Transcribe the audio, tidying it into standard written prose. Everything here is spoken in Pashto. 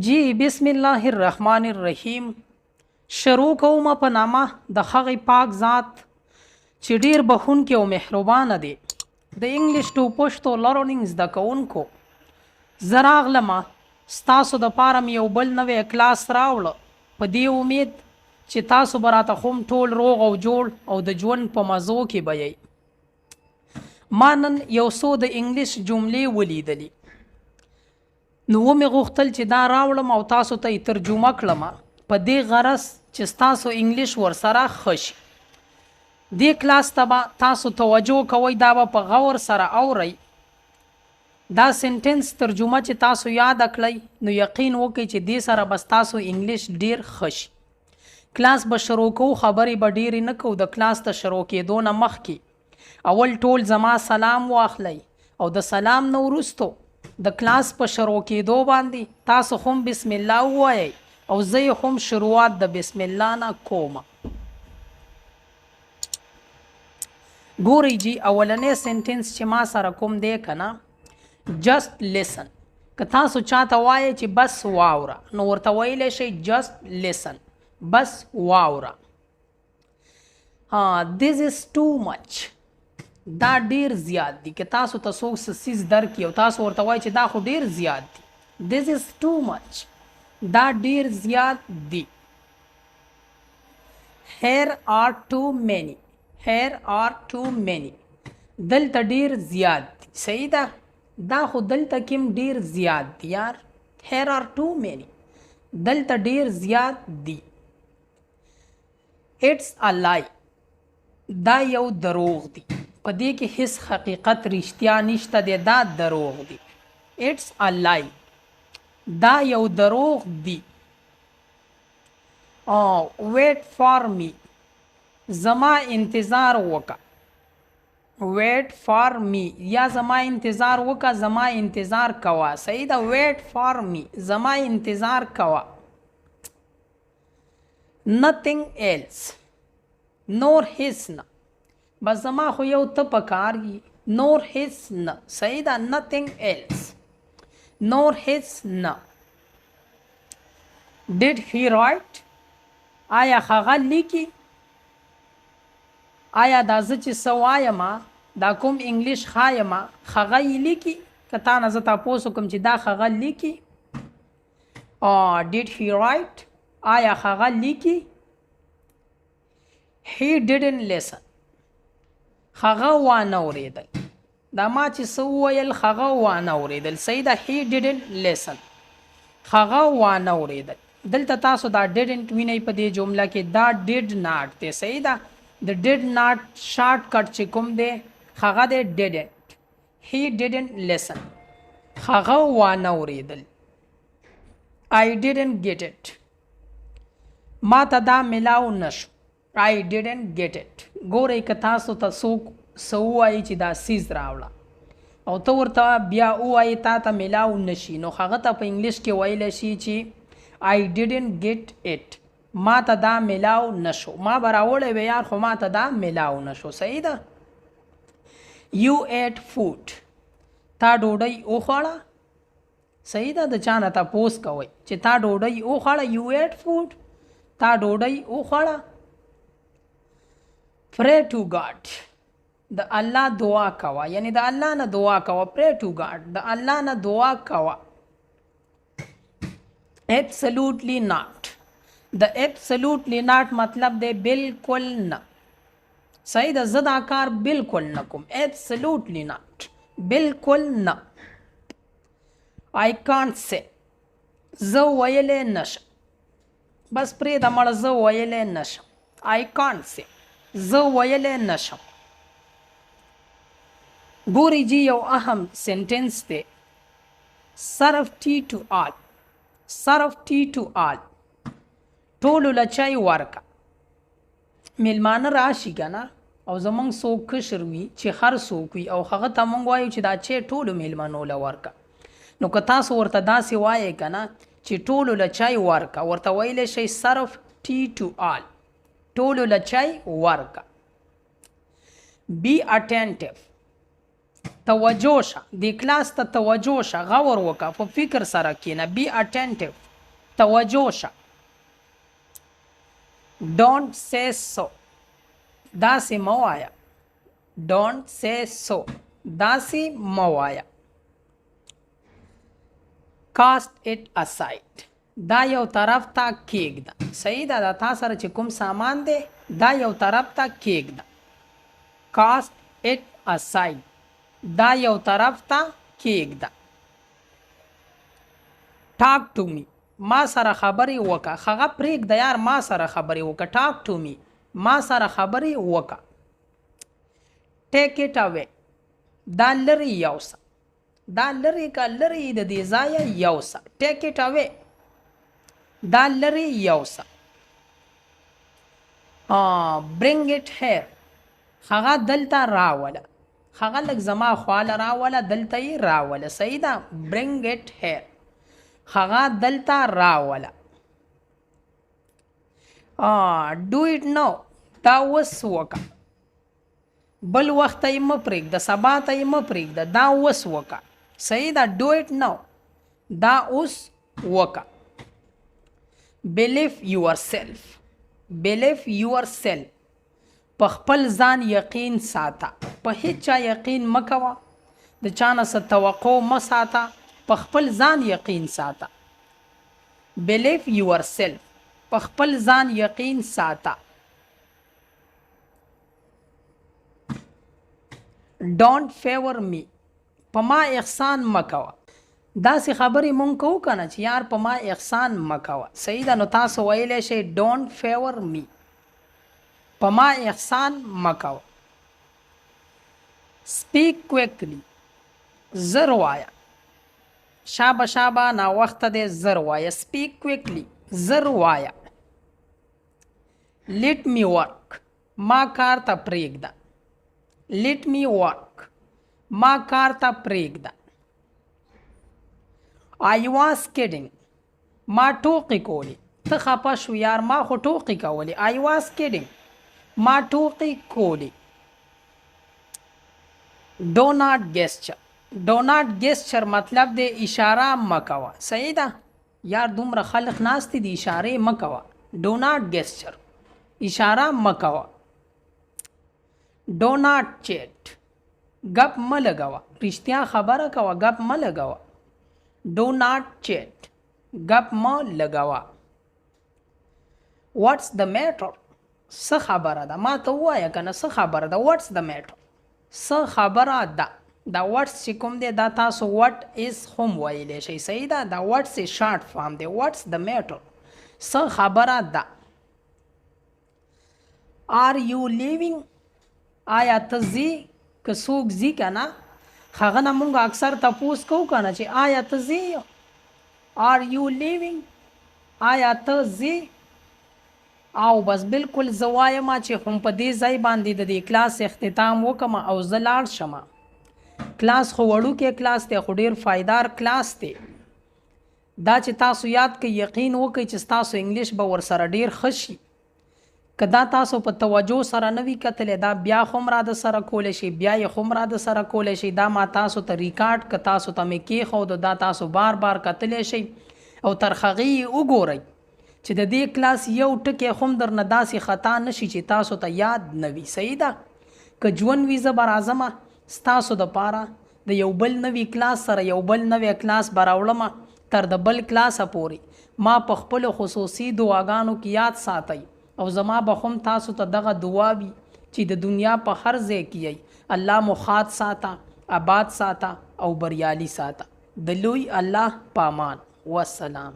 جی بسم الله الرحمن الرحیم. شروع کوم په نامه د هغې پاک ذات چې ډیر بخونکی او مهربانه دی. د انګلیش ټو پښتو لرنینګ زده کوونکو، زه راغلمه ستاسو دپاره مې یو بل نوی کلاس راوړه په دې امید چې تاسو به راته خو ټول روغ او جوړ او د ژوند په مزو کې به یئ. ما نن یو څو د انګلیش جملې ولیدلي، نو ومې غوښتل چې دا راوړم او تاسو ته یې ترجمه کړم په دې غرض چې ستاسو انګلیش ورسره ښه شي. دې کلاس ته به تاسو توجه کوئ، دا به په غور سره اورئ. دا سنټنس ترجمه چې تاسو یاد کړئ نو یقین وکړئ چې دې سره به ستاسو انګلیش ډیر ښه شي. کلاس به شروع کوو، خبرې به ډیرې نه کوو. د کلاس ته شروع کېدو نه مخکې اول ټول زما سلام واخلئ او د سلام نه وروستو د کلاس په شروع کېدو باندې تاسو هم بسم الله ووایئ او زه یې هم شروعات د بسم الله نه کوم. ګورئ جی، اولنی سنټنس چې ما سره کوم دی که نه، جست لیسن. که تاسو چاته وایئ چې بس واوره نو ورته ویلی شئ جست لیسن، بس واوره. this is too much، دا ډیر زیات دی. که تاسو ته څوک څه څیز درکړي او تاسو ورته وایئ چې دا خو ډیر زیات دی، this is too much، دا ډیر زیات دی. here are too many، here are too many، دلته ډیر زیات دی. صحیح ده، دا خو دلته کم ډیر زیات دی یار. here are too many، دلته ډیر زیات دی. it's a lie، دا یو دروغ دی. په دې کې هیڅ حقیقت رښتیا نشته دی، دا دروغ دی. it's a lie، دا یو دروغ دی. wait for me، زما انتظار وکا. wait for me یا زما انتظار وکا، زما انتظار کوا. صحیح ده، wait for me، زما انتظار کوا. nothing else، نور هیڅ نه، بس زما خو یو ته پکار یي، نور هیڅ نه. صحیح ده، nothing else، نور هیڅ نه. did he write، آیا هغه لیکي؟ آیا دا زه چې څه وایم دا کوم انګلیش ښایم هغه یې لیکي؟ که تا نه زه تپوس وکړم چې دا هغه لیکي. did he write، آیا هغه لیکي؟ he didn't listen، هغه وانه اوریدل. دا ما چې څه وویل هغه وانه اوریدل. صحیح ده، he didn't listen، هغه وانه اوریدل. دلته تاسو دا didn't وینئ په دې جمله کې، دا did not دی. صحیح ده، د did not شارټ کټ چې کوم دی هغه دی didn't. he didn't listen، هغه وانه اوریدل. I didn't get it، ما ته دا ملاو نشو. I didn't get it. ګورئ که تاسو ته څوک څه ووایي چې دا سیز راوړه او ته ورته بیا ووایي تا ته ملاو نشي، نو هغه ته په انګلیش کې ویلی شي چې I didn't get it، ما ته دا ملاو نشو. ما به راوړی وی یار خو ما ته دا ملاو نشو. صحیح ده. You ate food، تا ډوډۍ وخوړه. صحیح ده، د چا نه تپوس کوئ چې تا ډوډۍ وخوړه. You ate food، تا ډوډۍ وخوړه. pray to God، د الله دعا کوه، یعنی د الله نه دعا کوه. pray to God، د الله نه دعا کوه. absolutely not، د absolutely not مطلب دی بالکل نه. صحیح ده، زه دا کار بالکل نه کوم. absolutely not، بالکل نه. I can't say، زه ویلی نشم. بس پرېږده مړه، زه ویلی نشم. I can't say، زه ویلی نشم. ګورئ جی، یو اهم سنټنس دی. صرف ټي ټو آل، صرف ټي ټو آل، ټولو له چای ورکه. میلمانه راشي که نه او زمونږ څوک کشر وي چې هر څوک وي او هغه ته مونږ وایو چې دا چای ټولو میلمنو له ورکه، نو که تاسو ورته داسې وایئ که نه چې ټولو له چای ورکه، ورته ویلی شئ صرف ټي ټو آل، ټولو له چای ورکه. be attentive، توجه شه، د کلاس ته توجه شه، غور وکړه، په فکر سره کښېنه. بی اټینټیو، توجه شه. don't say so داسې مه وایه. don't say so داسې مه وایه. cast it aside دا یو طرف ته کېږده. صحیح ده. دا تا سره چې کوم سامان دی دا یو طرف ته کېږده. cast it aside دا یو طرف ته کېږده. talk to me ما سره خبرې وکړه. هغه پرېږده یار، ما سره خبرې وکړه. talk to me ما سره خبرې وکړه. take it away دا لرې یوسه. دا لرې که لرې د دې ځایه یوسه. take it away دا لرې یوسه. bring it here هغه دلته راوله. هغه لږ زما خواله راوله، دلته یې راوله. صحیح ده. bring it here هغه دلته راوله. do it now دا اوس وکړه. بل وخت یې مه پرېږده، سبا ته یې مه پرېږده، دا اوس وکړه. صحیح ده. do it now دا اوس وکړه. believe yourself په خپل ځان یقین ساته. په هیڅ چا یقین مه کوه، د چا نه څه توقع مه ساته، په خپل ځان یقین ساته. believe yourself په خپل ځان یقین ساته. don't favor me په ما احسان مه کوه. داسې خبرې مونږ کوو که نه چې یار په ما احسان مه کوه. صحیح ده. نو تاسو ویلی شئ don't favor me په ما احسان مه کوه. speak quickly زر وایه. شابه شابه ناوخته دی، زر وایه. speak quickly زر وایه. let me work ما کار ته پرېږده. let me work ما کار ته پرېږده. I was kidding ما ټوقې کولې. ته خفه شو یار، ما خو ټوقې کولې. I was kidding ما ټوقې کولې. do not gesture مطلب دی اشاره مه کوه. صحیح ده. یار دومره خلق ناست دي اشارې مه کوه. do not gesture اشاره مه کوه. do not chat گپ مه لګوه. رښتیا خبره کوه، گپ مه لګوه. do not chat گپ مه لګوه. what's the matter څه خبره ده؟ ما ته ووایه که نه څه خبره ده. what's the matter څه خبره ده. دا what's چې کوم دی دا تاسو what is هم ویلی شئ. صحیح ده. دا what's short form دی. what's the matter څه خبره ده. are you leaving آیا ته ځې؟ که څوک ځي که نه هغه نه مونږ اکثر تپوس کوو که نه چې آیا ته ځې. are you leaving آیا ته ځې. او بس بالکل زه وایم چې هم په دې ځای باندې د دې کلاس اختتام وکم او زه لاړ شم. کلاس خو وړوکی کلاس دی خو ډېر فایدار کلاس دی. دا چې تاسو یاد کړئ یقین وکړئ چې ستاسو انګلیش به ورسره ډېر ښه شي. که دا تاسو په توجه سره نه وي کتلی دا بیا خو هم را د سره کولی شي، بیا یې خو هم را د سره کولی شي. دا ما تاسو ته ریکارډ که تاسو ته مې کېښود دا تاسو بار بار کتلی شئ او تر هغې یې وګورئ چې د دې کلاس یو ټکی هم درنه داسې خطا نشي چې تاسو ته یاد نه وي. صحیح ده. که ژوند وي زه به راځمه ستاسو دپاره د یو بل نوي کلاس سره یو بل نوی کلاس به راوړمه. تر د بل کلاسه پورې ما په خپلو خصوصي دعاګانو کې یاد ساتئ او زما به هم تاسو ته دغه دعا وي چې د دنیا په هر ځای کې یئ الله مو ښاد ساته، آباد ساته او بریالي ساته. د لوی الله په امان. والسلام.